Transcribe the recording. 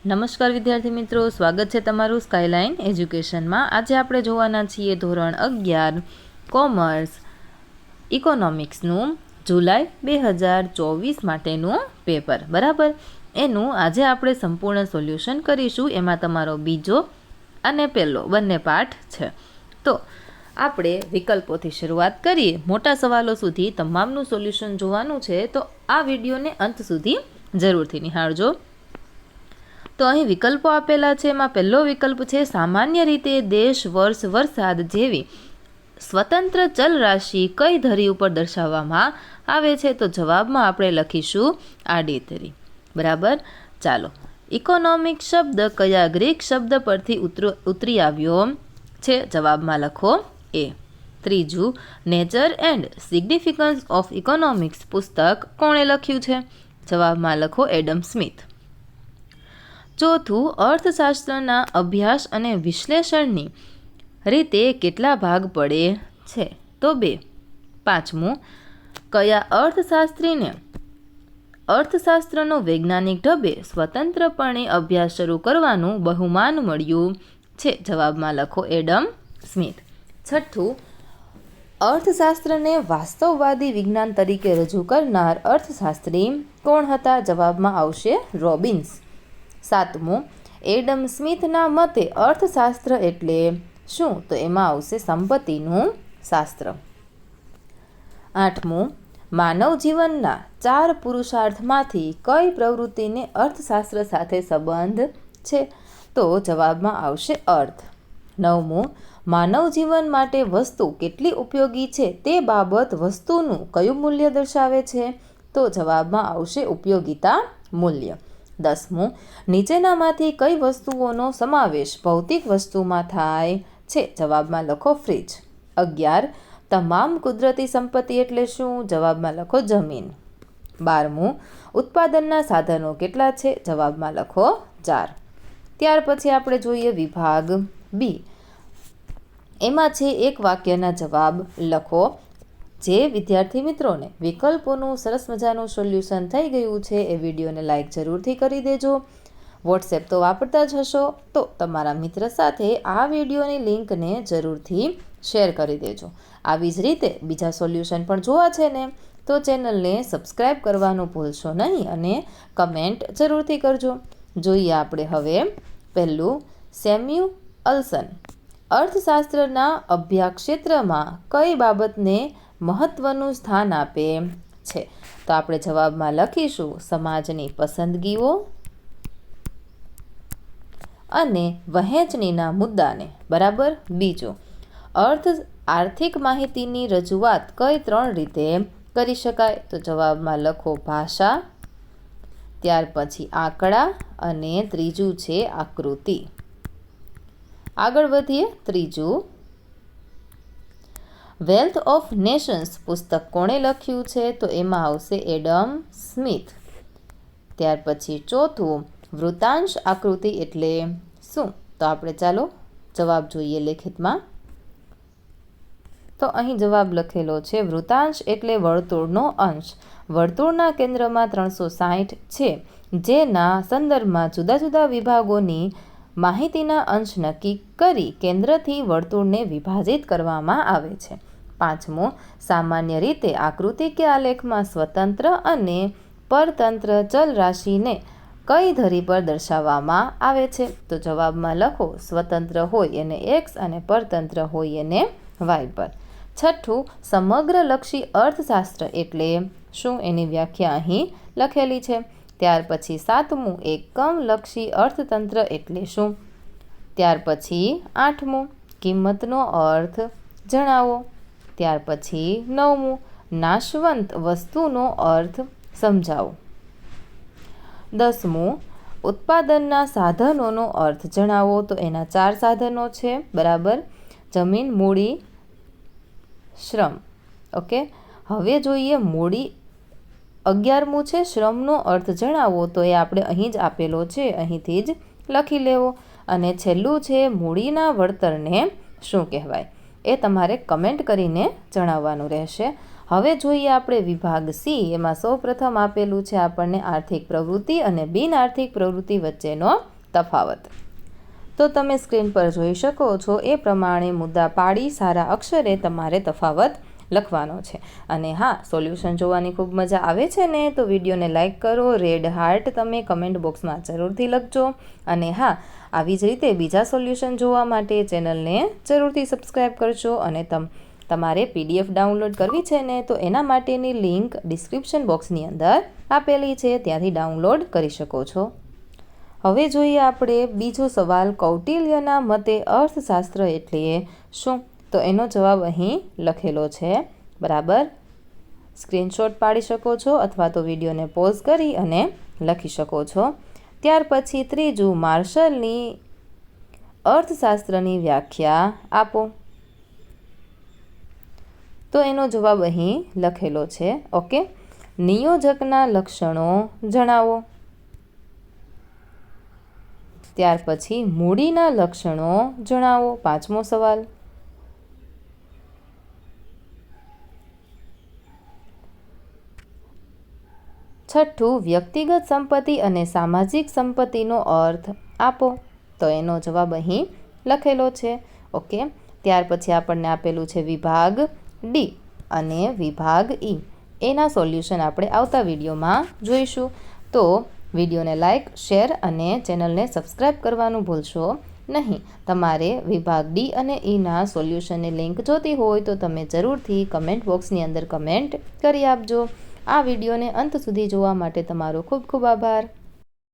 નમસ્કાર વિદ્યાર્થી મિત્રો, સ્વાગત છે તમારું સ્કાયલાઇન એજ્યુકેશનમાં। આજે આપણે જોવાના છીએ ધોરણ 11 કોમર્સ ઇકોનોમિક્સનું જુલાઈ 2024 માટેનું પેપર, બરાબર। એનું આજે આપણે સંપૂર્ણ સોલ્યુશન કરીશું। એમાં તમારો બીજો અને પહેલો બંને પાઠ છે। તો આપણે વિકલ્પોથી શરૂઆત કરીએ। મોટા સવાલો સુધી તમામનું સોલ્યુશન જોવાનું છે, તો આ વિડીયોને અંત સુધી જરૂરથી નિહાળજો। તો અહીં વિકલ્પો આપેલા છે। એમાં પહેલો વિકલ્પ છે સામાન્ય રીતે દેશ, વર્ષ, વરસાદ જેવી સ્વતંત્ર ચલ રાશિ કઈ ધરી ઉપર દર્શાવવામાં આવે છે? તો જવાબમાં આપણે લખીશું આડીધરી, બરાબર। ચાલો, ઇકોનોમિક શબ્દ કયા ગ્રીક શબ્દ પરથી ઉતરી આવ્યો છે? જવાબમાં લખો એ। ત્રીજું, nature and significance of economics પુસ્તક કોણે લખ્યું છે? જવાબમાં લખો એડમ સ્મિથ। ચોથું, અર્થશાસ્ત્રના અભ્યાસ અને વિશ્લેષણની રીતે કેટલા ભાગ પડે છે? તો 2। પાંચમું, કયા અર્થશાસ્ત્રીને અર્થશાસ્ત્રનો વૈજ્ઞાનિક ઢબે સ્વતંત્રપણે અભ્યાસ શરૂ કરવાનું બહુમાન મળ્યું છે? જવાબમાં લખો એડમ સ્મિથ। છઠ્ઠું, અર્થશાસ્ત્રને વાસ્તવવાદી વિજ્ઞાન તરીકે રજૂ કરનાર અર્થશાસ્ત્રી કોણ હતા? જવાબમાં આવશે રોબિન્સ। સાતમું, એડમ સ્મિથના મતે અર્થશાસ્ત્ર એટલે શું? તો એમાં આવશે સંપત્તિનું શાસ્ત્ર। આઠમું, માનવ જીવનના 4 પુરુષાર્થમાંથી કઈ પ્રવૃત્તિને અર્થશાસ્ત્ર સાથે સંબંધ છે? તો જવાબમાં આવશે અર્થ। નવમું, માનવ જીવન માટે વસ્તુ કેટલી ઉપયોગી છે તે બાબત વસ્તુનું કયું મૂલ્ય દર્શાવે છે? તો જવાબમાં આવશે ઉપયોગિતા મૂલ્ય। 10મું, નીચેનામાંથી કઈ વસ્તુઓનો સમાવેશ ભૌતિક વસ્તુમાં થાય છે? જવાબમાં લખો ફ્રીજ। 11, તમામ કુદરતી સંપત્તિ એટલે શું? જવાબમાં લખો જમીન। 12મું, ઉત્પાદનના સાધનો કેટલા છે? જવાબમાં લખો 4। ત્યાર પછી આપણે જોઈએ વિભાગ બી। એમાં છે એક વાક્યના જવાબ લખો। જે વિદ્યાર્થી મિત્રોને વિકલ્પોનું સરસ મજાનું સોલ્યુશન થઈ ગયું છે એ વિડીયોને લાઇક જરૂરથી કરી દેજો। વોટ્સએપ તો વાપરતા જ હશો, તો તમારા મિત્ર સાથે આ વિડીયોની લિંકને જરૂરથી શેર કરી દેજો। આવી જ રીતે બીજા સોલ્યુશન પણ જોવા છે ને, તો ચેનલને સબસ્ક્રાઈબ કરવાનું ભૂલશો નહીં અને કમેન્ટ જરૂરથી કરજો। જોઈએ આપણે હવે પહેલું, સેમ્યુઅલ્સન અર્થશાસ્ત્રના અભ્યાસક્ષેત્રમાં કઈ બાબતને મહત્વનું સ્થાન આપે છે? તો આપણે જવાબમાં લખીશું સમાજની પસંદગીઓ અને વહેંચણીના મુદ્દાને, બરાબર। બીજો, આર્થિક માહિતીની રજૂઆત કઈ 3 રીતે કરી શકાય? તો જવાબમાં લખો ભાષા, ત્યાર પછી આંકડા અને ત્રીજું છે આકૃતિ। આગળ વધીએ। ત્રીજું, વેલ્થ ઓફ નેશન્સ પુસ્તક કોણે લખ્યું છે? તો એમાં આવશે એડમ સ્મિથ। ત્યાર પછી ચોથું, વૃત્તાંશ આકૃતિ એટલે શું? તો આપણે ચાલો જવાબ જોઈએ લેખિતમાં। તો અહીં જવાબ લખેલો છે, વૃત્તાંશ એટલે વર્તુળનો અંશ। વર્તુળના કેન્દ્રમાં 360 છે, જેના સંદર્ભમાં જુદા જુદા વિભાગોની માહિતીના અંશ નક્કી કરી કેન્દ્રથી વર્તુળને વિભાજિત કરવામાં આવે છે। પાંચમું, સામાન્ય રીતે આકૃતિ કે આલેખમાં સ્વતંત્ર અને પરતંત્ર ચલ રાશિને કઈ ધરી પર દર્શાવવામાં આવે છે? તો જવાબમાં લખો સ્વતંત્ર હોય એને x અને પરતંત્ર હોય એને y પર। છઠ્ઠું, સમગ્રલક્ષી અર્થશાસ્ત્ર એટલે શું? એની વ્યાખ્યા અહીં લખેલી છે। ત્યાર પછી સાતમું, એકમલક્ષી અર્થતંત્ર એટલે શું? ત્યાર પછી આઠમું, કિંમતનો અર્થ જણાવો। ત્યાર પછી નવમું, નાશવંત વસ્તુનો અર્થ સમજાવો। 10મું, ઉત્પાદનના સાધનોનો અર્થ જણાવો। તો એના 4 સાધનો છે, બરાબર। જમીન, મૂડી, શ્રમ। ઓકે, હવે જોઈએ મૂડી। 11મું છે શ્રમનો અર્થ જણાવો। તો એ આપણે અહીં જ આપેલો છે, અહીંથી જ લખી લેવો। અને છેલ્લું છે મૂડીના વળતરને શું કહેવાય? એ તમારે કમેન્ટ કરીને જણાવવાનું રહેશે। હવે જોઈએ આપણે વિભાગ સી. એમાં સૌપ્રથમ આપેલું છે આપણને આર્થિક પ્રવૃત્તિ અને બિન આર્થિક પ્રવૃત્તિ વચ્ચેનો તફાવત. તો તમે સ્ક્રીન પર જોઈ શકો છો એ પ્રમાણે મુદ્દા પાડી સારા અક્ષરે તમારે તફાવત લખવાનો છે. અને હા, સોલ્યુશન જોવાની ખૂબ મજા આવે છે ને, તો વિડીયોને લાઇક કરો, રેડ હાર્ટ તમે કમેન્ટ બોક્સમાં જરૂરથી લખજો. અને હા, આવી જ રીતે બીજા સોલ્યુશન જોવા માટે ચેનલને જરૂરથી સબસ્ક્રાઈબ કરજો. અને તમારે PDF ડાઉનલોડ કરવી છે ને, તો એના માટેની લિંક ડિસ્ક્રિપ્શન બોક્સની અંદર આપેલી છે, ત્યાંથી ડાઉનલોડ કરી શકો છો. હવે જોઈએ આપણે બીજો સવાલ. કૌટિલ્યના મતે અર્થશાસ્ત્ર એટલે શું? તો એનો જવાબ અહીં લખેલો છે. બરાબર સ્ક્રીનશોટ પાડી શકો છો અથવા તો વિડીયોને પોઝ કરી અને લખી શકો છો. ત્યાર પછી ત્રીજું, માર્શલની અર્થશાસ્ત્રની વ્યાખ્યા આપો. તો એનો જવાબ અહીં લખેલો છે. ઓકે, નિયોજકના લક્ષણો જણાવો. ત્યાર પછી મૂડીના લક્ષણો જણાવો. 5મો સવાલ. છઠ્ઠું, વ્યક્તિગત સંપત્તિ અને સામાજિક સંપત્તિનો અર્થ આપો. તો એનો જવાબ અહીં લખેલો છે. ઓકે, ત્યાર પછી આપણને આપેલું છે વિભાગ ડી અને વિભાગ ઈ. એના સોલ્યુશન આપણે આવતા વિડીયોમાં જોઈશું. તો વિડીયોને લાઇક, શેર અને ચેનલને સબસ્ક્રાઈબ કરવાનું ભૂલશો નહીં. તમારે વિભાગ ડી અને ઈના સોલ્યુશનની લિંક જોતી હોય તો તમે જરૂરથી કમેન્ટ બોક્સની અંદર કમેન્ટ કરી આપજો. આ વિડીયોને અંત સુધી જોવા માટે તમારો ખૂબ ખૂબ આભાર.